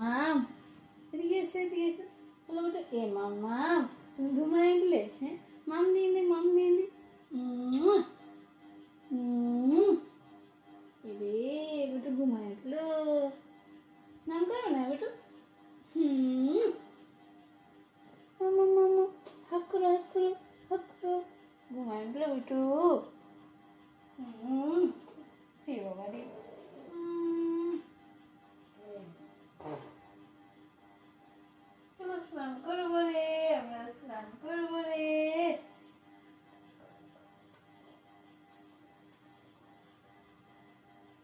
মাম এদিকে এসে বলো বেটা এ মাম তুমি ঘুমাইলে হ্যাঁ মাম নিয়ে নে এরে বেটা ঘুমাই উঠলো স্নান করো না বেটা মামা মামা হাক করো ঘুমাই উঠলো বেটু হে বাবা রে চলো স্নান করবো রে আমরা স্নান করবো রে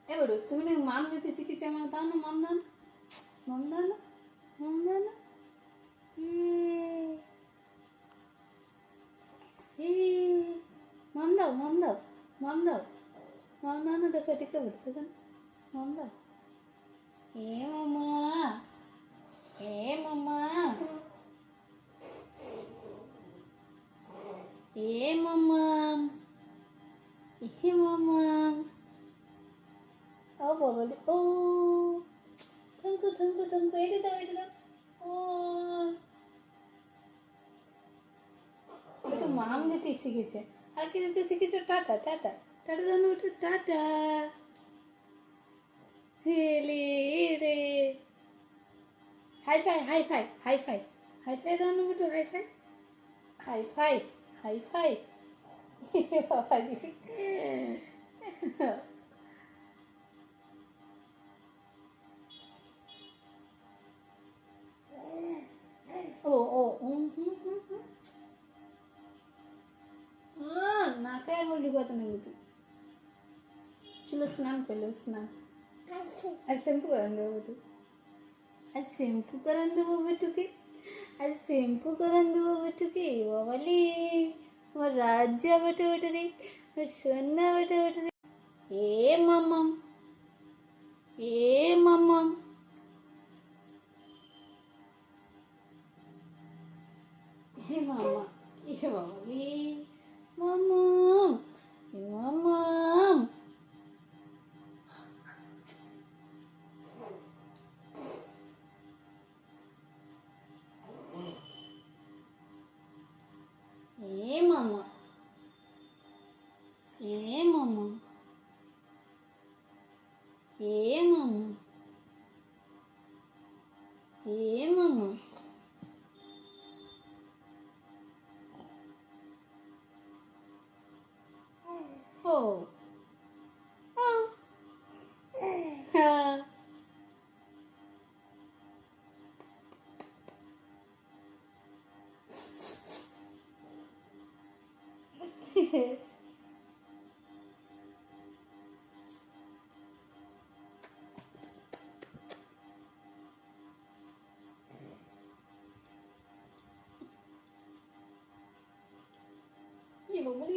এবার তুমি না মাম দিতে শিখেছো আমাকে দাও না মাম দাও না মাম দাও না মাম দাও না মাম দাও মাম দাও মাম দাও মাম দাও না দেখো দেখো দেখো মাম দাও এ মামা এ মামা এ মামাম এ মামাম ও বলো ও থঙ্কু এটা দাও ও একটু মাম দিতে শিখেছে আর কি দিতে শিখেছো টাটা জানো ওটা টাটা হেলে রে হাই ফাই জানো ওটা হাই ফাই বাবা রে নাকে আঙুল ঢুকাতে নেই বেটু চলো স্নান করলো স্নান आज शैम्पू करा देवो बेटू आज शैम्पू करा देवो बेटू के बाबाली আমার রাজা বেটা রে আমার সোনা বেটা রে এ মামাম এ মামাম হে মামা এ বাবালি মামাম এ মামাম এ মামা এ মামা এ মামা এ মামা ও হ্যাঁ কি বলি